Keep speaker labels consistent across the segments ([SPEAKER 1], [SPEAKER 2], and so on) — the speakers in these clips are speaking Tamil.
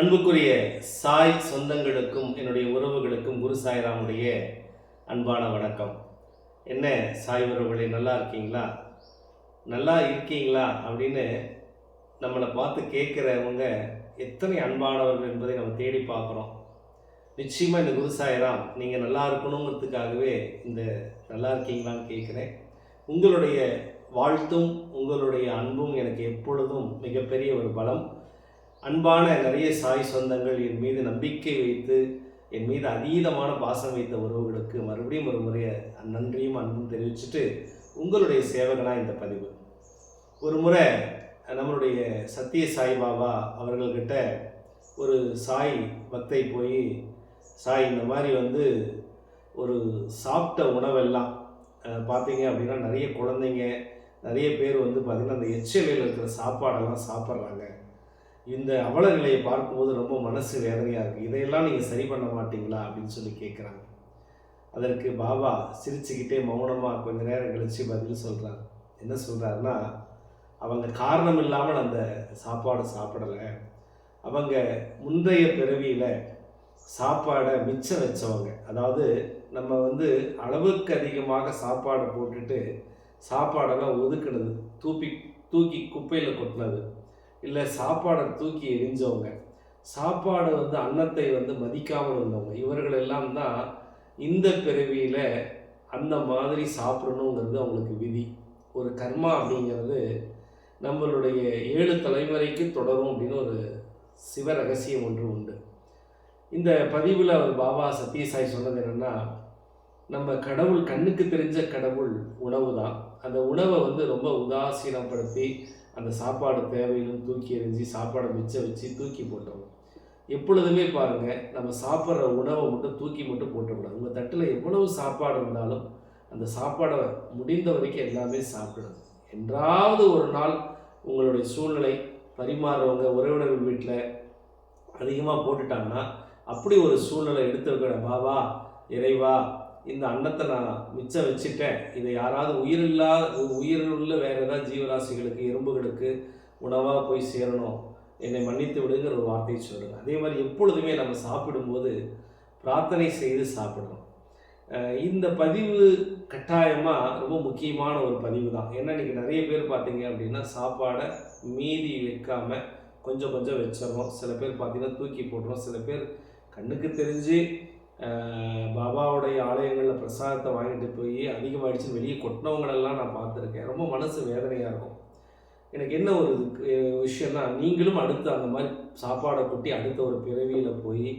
[SPEAKER 1] அன்புக்குரிய சாய் சொந்தங்களுக்கும் என்னுடைய உறவுகளுக்கும் குரு சாய்ராமுடைய அன்பான வணக்கம். என்ன சாய் உறவுகளே, நல்லா இருக்கீங்களா? நல்லா இருக்கீங்களா அப்படின்னு நம்மளை பார்த்து கேட்குறவங்க எத்தனை அன்பானவர்கள் என்பதை நம்ம தேடி பார்க்குறோம். நிச்சயமாக இந்த குரு சாய்ராம் நீங்கள் நல்லா இருக்கணுங்கிறதுக்காகவே இந்த நல்லா இருக்கீங்களான்னு கேட்குறேன். உங்களுடைய வாழ்த்தும் உங்களுடைய அன்பும் எனக்கு எப்பொழுதும் மிகப்பெரிய ஒரு பலம். அன்பான நிறைய சாய் சொந்தங்கள் என் மீது நம்பிக்கை வைத்து என் மீது அதீதமான பாசம் வைத்த உறவுகளுக்கு மறுபடியும் ஒரு முறைய நன்றியும் அன்பும் தெரிவிச்சுட்டு உங்களுடைய சேவகனாக இந்த பதிவு. ஒரு முறை நம்மளுடைய சத்திய சாய்பாபா அவர்கள்கிட்ட ஒரு சாய் பக்தை போய், சாய் இந்த மாதிரி ஒரு சாப்பிட்ட உணவெல்லாம் பார்த்தீங்க அப்படின்னா நிறைய குழந்தைங்க நிறைய பேர் பார்த்திங்கன்னா அந்த எச்சிலையில் இருக்கிற சாப்பாடெல்லாம் சாப்பிட்றாங்க. இந்த அவல நிலையை பார்க்கும்போது ரொம்ப மனசு வேதனையாக இருக்குது. இதையெல்லாம் நீங்கள் சரி பண்ண மாட்டீங்களா அப்படின்னு சொல்லி கேட்குறாங்க. அதற்கு பாபா சிரிச்சுக்கிட்டே மௌனமாக கொஞ்சம் நேரம் கழித்து பதில் சொல்கிறார். என்ன சொல்கிறாருன்னா, அவங்க காரணம் இல்லாமல் அந்த சாப்பாடு சாப்பிடலை. அவங்க முந்தைய பிறவியில் சாப்பாடை மிச்சம் வச்சவங்க. அதாவது நம்ம அளவுக்கு அதிகமாக சாப்பாடை போட்டுட்டு சாப்பாடெல்லாம் ஒதுக்குனது, தூக்கி குப்பையில் கொட்டினது, இல்லை சாப்பாடை தூக்கி எரிஞ்சவங்க, சாப்பாடு அன்னத்தை மதிக்காமல் இருந்தவங்க, இவர்களெல்லாம் தான் இந்த பிறவியில் அந்த மாதிரி சாப்பிடணுங்கிறது அவங்களுக்கு விதி. ஒரு கர்மா அப்படிங்கிறது நம்மளுடைய 7 தலைமுறைக்கு தொடரும் அப்படின்னு ஒரு சிவ ரகசியம் ஒன்று உண்டு. இந்த பதிவில் அவர் பாபா சத்யசாய் சொன்னது என்னென்னா, நம்ம கடவுள், கண்ணுக்கு தெரிஞ்ச கடவுள் உணவு தான். அந்த உணவை ரொம்ப உதாசீனப்படுத்தி அந்த சாப்பாடு தேவையிலும் தூக்கி எறிஞ்சி சாப்பாடை மிச்சம் வச்சு தூக்கி போட்டோம். எப்பொழுதுமே பாருங்கள், நம்ம சாப்பிட்ற உணவை மட்டும் தூக்கி மட்டும் போட்டக்கூடாது. உங்கள் தட்டில் எவ்வளவு சாப்பாடு இருந்தாலும் அந்த சாப்பாடை முடிந்த வரைக்கும் எல்லாமே சாப்பிடணும். என்றாவது ஒரு நாள் உங்களுடைய சூழ்நிலை பரிமாறுறவங்க உறவினர்கள் வீட்டில் அதிகமாக போட்டுட்டாங்கன்னா, அப்படி ஒரு சூழ்நிலை எடுத்து வைக்கிற, பாபா இறைவா இந்த அன்னத்தை நான் மிச்சம் வச்சுட்டேன், இதை யாராவது உயிருள்ள வேறு ஏதாவது ஜீவராசிகளுக்கு, எறும்புகளுக்கு உணவாக போய் சேரணும், என்னை மன்னித்து விடுங்கிற ஒரு வார்த்தையை சொல்லுங்க. அதே மாதிரி எப்பொழுதுமே நம்ம சாப்பிடும்போது பிரார்த்தனை செய்து சாப்பிடணும். இந்த பதிவு கட்டாயமாக ரொம்ப முக்கியமான ஒரு பதிவு தான். ஏன்னா இன்றைக்கி நிறைய பேர் பார்த்தீங்க அப்படின்னா சாப்பாடை மீதி வைக்காமல் கொஞ்சம் கொஞ்சம் வச்சிடறோம். சில பேர் பார்த்திங்கன்னா தூக்கி போடுறோம். சில பேர் கண்ணுக்கு தெரிஞ்சு பாபாவுடைய ஆலயங்களில் பிரசாதத்தை வாங்கிட்டு போய் அதிகமாகிடுச்சு வெளியே கொட்டினவங்களெல்லாம் நான் பார்த்துருக்கேன். ரொம்ப மனசு வேதனையாக இருக்கும். எனக்கு என்ன ஒரு விஷயம்னா, நீங்களும் அடுத்து அந்த மாதிரி சாப்பாடை கொட்டி அடுத்த ஒரு பிறவியில் போய்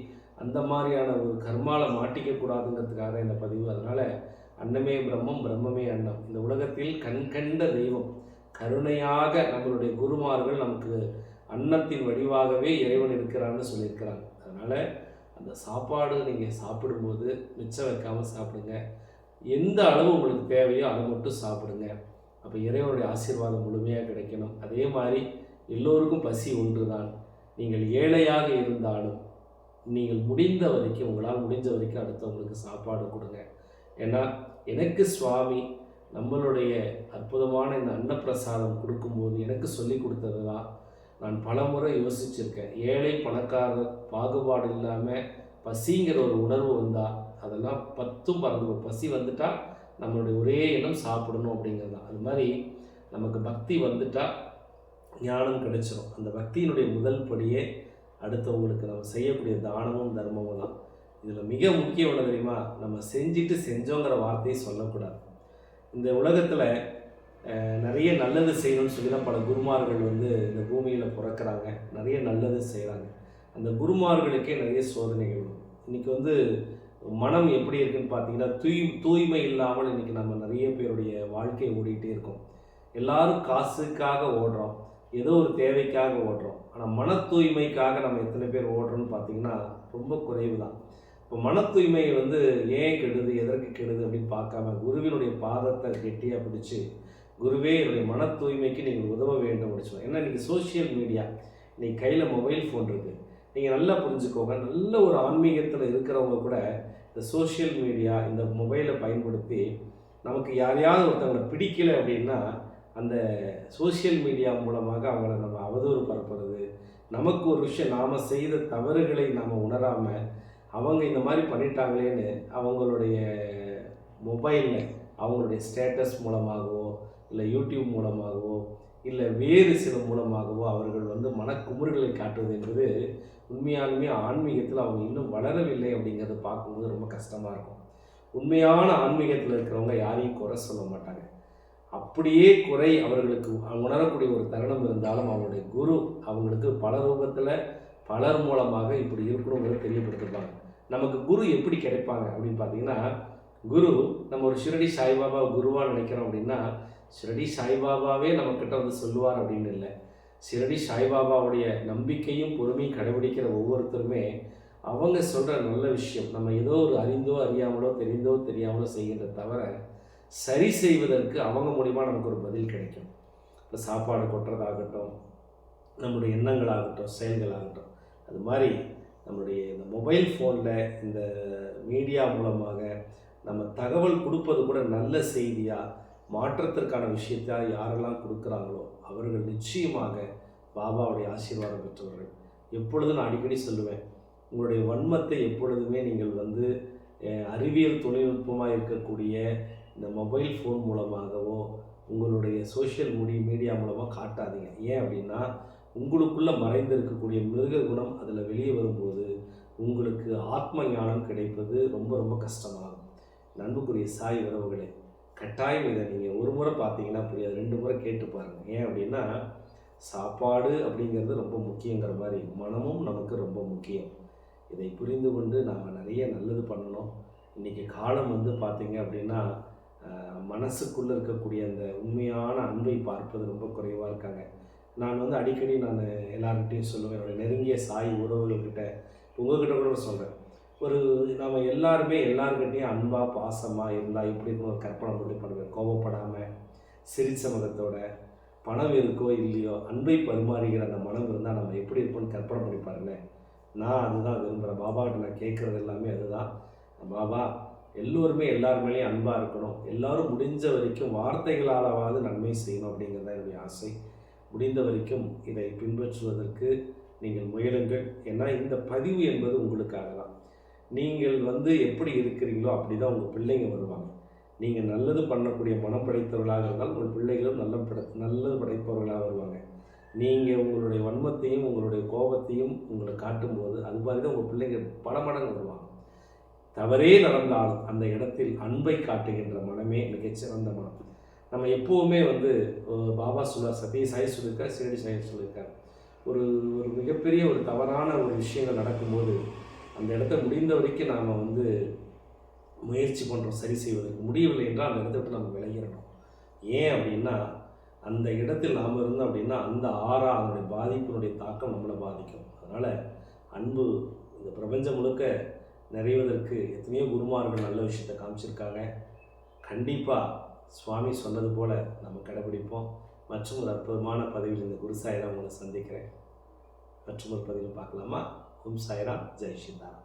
[SPEAKER 1] அந்த மாதிரியான ஒரு கர்மாவில் மாட்டிக்கக்கூடாதுங்கிறதுக்காக இந்த பதிவு. அதனால் அன்னமே பிரம்மம், பிரம்மமே அன்னம். இந்த உலகத்தில் கண்கண்ட தெய்வம் கருணையாக நம்மளுடைய குருமார்கள் நமக்கு அன்னத்தின் வடிவாகவே இறைவன் இருக்கிறான்னு சொல்லியிருக்கிறாங்க. அதனால் அந்த சாப்பாடு நீங்கள் சாப்பிடும்போது மிச்சம் வைக்காமல் சாப்பிடுங்க. எந்த அளவு உங்களுக்கு தேவையோ அதை மட்டும் சாப்பிடுங்க. அப்போ இறைவனுடைய ஆசீர்வாதம் முழுமையாக கிடைக்கணும். அதே மாதிரி எல்லோருக்கும் பசி ஒன்று தான். நீங்கள் ஏழையாக இருந்தாலும் நீங்கள் முடிந்த வரைக்கும், உங்களால் முடிஞ்ச வரைக்கும் அடுத்தவங்களுக்கு சாப்பாடு கொடுங்க. ஏன்னா எனக்கு சுவாமி நம்மளுடைய அற்புதமான இந்த அன்னப்பிரசாதம் கொடுக்கும்போது எனக்கு சொல்லி கொடுத்தது தான் நான் பல முறை யோசிச்சிருக்கேன். ஏழை பணக்காரர் பாகுபாடு இல்லாமல் பசிங்கிற ஒரு உணர்வு வந்தால் அதெல்லாம் 10 பறந்து. பசி வந்துட்டால் நம்மளுடைய ஒரே எண்ணம் சாப்பிடணும் அப்படிங்கிறது தான். அது மாதிரி நமக்கு பக்தி வந்துட்டால் ஞானம் கிடைச்சிடும். அந்த பக்தியினுடைய முதல் படியே அடுத்தவங்களுக்கு நம்ம செய்யக்கூடிய தானமும் தர்மமும் தான். இதில் மிக முக்கியம் என்ன தெரியுமா, நம்ம செஞ்சுட்டு செஞ்சோங்கிற வார்த்தையை சொல்லக்கூடாது. இந்த உலகத்தில் நிறைய நல்லது செய்யணும்னு சொல்லி தான் பல குருமார்கள் இந்த பூமியில் பிறக்கிறாங்க, நிறைய நல்லது செய்கிறாங்க. அந்த குருமார்களுக்கே நிறைய சோதனைகள் வரும். இன்றைக்கி மனம் எப்படி இருக்குன்னு பார்த்தீங்கன்னா, தூய்மை இல்லாமல் இன்றைக்கி நம்ம நிறைய பேருடைய வாழ்க்கையை ஓடிக்கிட்டே இருக்கோம். எல்லோரும் காசுக்காக ஓடுறோம், ஏதோ ஒரு தேவைக்காக ஓடுறோம். ஆனால் மன தூய்மைக்காக நம்ம எத்தனை பேர் ஓடுறோன்னு பார்த்தீங்கன்னா ரொம்ப குறைவு தான். இப்போ மன தூய்மை ஏன் கெடுது, எதற்கு கெடுது அப்படின்னு பார்க்காம குருவினுடைய பாதத்தை கெட்டியாக பிடிச்சி, குருவே என்னுடைய மன தூய்மைக்கு நீங்கள் உதவ வேண்டும் அப்படின்னு சொல்லுவாங்க. ஏன்னா இன்றைக்கி சோஷியல் மீடியா, இன்றைக்கி கையில் மொபைல் ஃபோன் இருக்குது. நீங்கள் நல்லா புரிஞ்சுக்கோங்க, நல்ல ஒரு ஆன்மீகத்தில் இருக்கிறவங்க கூட இந்த சோஷியல் மீடியா, இந்த மொபைலை பயன்படுத்தி நமக்கு யாரையாவது ஒருத்தவங்களை பிடிக்கலை அப்படின்னா அந்த சோஷியல் மீடியா மூலமாக அவங்கள நம்ம அவதூறு பரப்புறது, நமக்கு ஒரு விஷயம் நாம் செய்த தவறுகளை நாம் உணராமல் அவங்க இந்த மாதிரி பண்ணிட்டாங்களேன்னு அவங்களுடைய மொபைலில் அவங்களுடைய ஸ்டேட்டஸ் மூலமாகவோ இல்லை யூடியூப் மூலமாகவோ இல்லை வேறு சில மூலமாகவோ அவர்கள் வந்து மனக்குமுறுகளை காட்டுவது என்பது உண்மையாலுமே ஆன்மீகத்தில் அவங்க இன்னும் வளரவில்லை அப்படிங்கிறத பார்க்கும்போது ரொம்ப கஷ்டமாக இருக்கும். உண்மையான ஆன்மீகத்தில் இருக்கிறவங்க யாரையும் குறை சொல்ல மாட்டாங்க. அப்படியே குறை அவர்களுக்கு உணரக்கூடிய ஒரு தருணம் இருந்தாலும் அவங்களுடைய குரு அவங்களுக்கு பல ரூபத்தில் பலர் மூலமாக இப்படி இருக்கணுங்கிறத தெரியப்படுத்திருப்பாங்க. நமக்கு குரு எப்படி கிடைப்பாங்க அப்படின்னு பார்த்தீங்கன்னா, குரு நம்ம ஒரு ஷிரடி சாய்பாபா குருவாக நினைக்கிறோம் அப்படின்னா, ஷிரடி சாய்பாபாவே நம்மக்கிட்ட வந்து சொல்லுவார் அப்படின்னு இல்லை. ஷிரடி சாய்பாபாவுடைய நம்பிக்கையும் பொறுமையும் கடைபிடிக்கிற ஒவ்வொருத்தருமே அவங்க சொல்கிற நல்ல விஷயம் நம்ம ஏதோ ஒரு அறிந்தோ அறியாமலோ தெரிந்தோ தெரியாமலோ செய்கின்ற தவிர சரி செய்வதற்கு அவங்க மூலிமா நமக்கு ஒரு பதில் கிடைக்கும். இப்போ சாப்பாடு கொட்டுறதாகட்டும், நம்மளுடைய எண்ணங்களாகட்டும், செயல்களாகட்டும், அது மாதிரி நம்மளுடைய இந்த மொபைல் ஃபோனில் இந்த மீடியா மூலமாக நம்ம தகவல் கொடுப்பது கூட நல்ல செய்தியாக மாற்றத்திற்கான விஷயத்தை யாரெல்லாம் கொடுக்குறாங்களோ அவர்கள் நிச்சயமாக பாபாவுடைய ஆசீர்வாதம் பெற்றவர்கள். எப்பொழுதும் நான் அடிக்கடி சொல்லுவேன், உங்களுடைய வன்மத்தை எப்பொழுதுமே நீங்கள் வந்து அறிவியல் தொழில்நுட்பமாக இருக்கக்கூடிய இந்த மொபைல் ஃபோன் மூலமாகவோ உங்களுடைய சோஷியல் மீடியா மூலமாக காட்டாதீங்க. ஏன் அப்படின்னா, உங்களுக்குள்ளே மறைந்திருக்கக்கூடிய மிருக குணம் அதில் வெளியே வரும்போது உங்களுக்கு ஆத்ம ஞானம் கிடைப்பது ரொம்ப ரொம்ப கஷ்டமாகும். அன்புக்குரிய சாய் உறவுகளே, கட்டாயம் இதை நீங்கள் ஒரு முறை பார்த்தீங்கன்னா புரியாது, 2 முறை கேட்டு பாருங்கள். ஏன் அப்படின்னா, சாப்பாடு அப்படிங்கிறது ரொம்ப முக்கியங்கிற மாதிரி மனமும் நமக்கு ரொம்ப முக்கியம். இதை புரிந்து கொண்டு நாம் நிறைய நல்லது பண்ணணும். இன்றைக்கி காலம் வந்து பார்த்திங்க அப்படின்னா, மனசுக்குள்ளே இருக்கக்கூடிய அந்த உண்மையான அன்பை பார்ப்பது ரொம்ப குறைவாக இருக்காங்க. நான் வந்து அடிக்கடி எல்லார்கிட்டையும் சொல்லுவேன், என்னுடைய நெருங்கிய சாய் உறவுகள்கிட்ட, உங்கள்கிட்ட கூட சொல்கிறேன், ஒரு நாம் எல்லாருமே எல்லாருக்கிட்டையும் அன்பாக பாசமாக இருந்தால் எப்படி இருக்கணும் ஒரு கற்பனை பண்ணி பண்ணுவேன். கோபப்படாமல் சிரித்த முகத்தோட, பணம் இருக்கோ இல்லையோ அன்பை பரிமாறுகிற அந்த மனம் இருந்தால் நம்ம எப்படி இருப்போம்னு கற்பனை பண்ணி பாருங்களேன். நான் அதுதான் விரும்புகிறேன். பாபாக்கிட்ட நான் கேட்குறது எல்லாமே அதுதான். பாபா, எல்லோருமே எல்லார் மேலேயும் அன்பாக இருக்கணும், எல்லோரும் முடிஞ்ச வரைக்கும் வார்த்தைகளாலாவது நன்மை செய்யணும் அப்படிங்கிறது தான் என்னுடைய ஆசை. முடிந்த வரைக்கும் இதை பின்பற்றுவதற்கு நீங்கள் முயலுங்கள். ஏன்னா இந்த பதிவு என்பது உங்களுக்காக தான். நீங்கள் வந்து எப்படி இருக்கிறீங்களோ அப்படி தான் உங்கள் பிள்ளைங்க வருவாங்க. நீங்கள் நல்லது பண்ணக்கூடிய மனம் படைத்தவர்களாக இருந்தால் உங்கள் பிள்ளைகளும் நல்லது படைப்பவர்களாக வருவாங்க. நீங்கள் உங்களுடைய வன்மத்தையும் உங்களுடைய கோபத்தையும் உங்களை காட்டும்போது அது மாதிரி தான் உங்கள் பிள்ளைங்க பல மடங்கு வருவாங்க. தவறே நடந்தாலும் அந்த இடத்தில் அன்பை காட்டுகின்ற மனமே மிகச்சிறந்த மனம். நம்ம எப்போவுமே வந்து பாபா சொல்லுவார், சத்திய சாய் சொல்லியிருக்கார், ஷிரடி சாய் சொல்லியிருக்கார், ஒரு ஒரு மிகப்பெரிய ஒரு தவறான ஒரு விஷயங்கள் நடக்கும்போது அந்த இடத்த முடிந்த வரைக்கும் நாம் வந்து முயற்சி பண்ணுறோம் சரி செய்வதற்கு. முடியவில்லை என்றால் அந்த இடத்த விட்டு நம்ம விலகிடணும். ஏன் அப்படின்னா, அந்த இடத்தில் நாம் இருந்தோம் அப்படின்னா அந்த அதனுடைய பாதிப்பினுடைய தாக்கம் நம்மளை பாதிக்கும். அதனால் அன்பு இந்த பிரபஞ்சம் முழுக்க நிறைவதற்கு எத்தனையோ குருமார்கள் நல்ல விஷயத்தை காமிச்சிருக்காங்க. கண்டிப்பாக சுவாமி சொன்னது போல் நம்ம கடைபிடிப்போம். மற்றும் ஒரு அற்புதமான பதிவில் இந்த குரு சாய்ராம் உங்களை சந்திக்கிறேன். மற்றும் ஒரு பதிவில் பார்க்கலாமா? ஓம் சாய்ராம், ஜெய் ஸ்ரீராம்.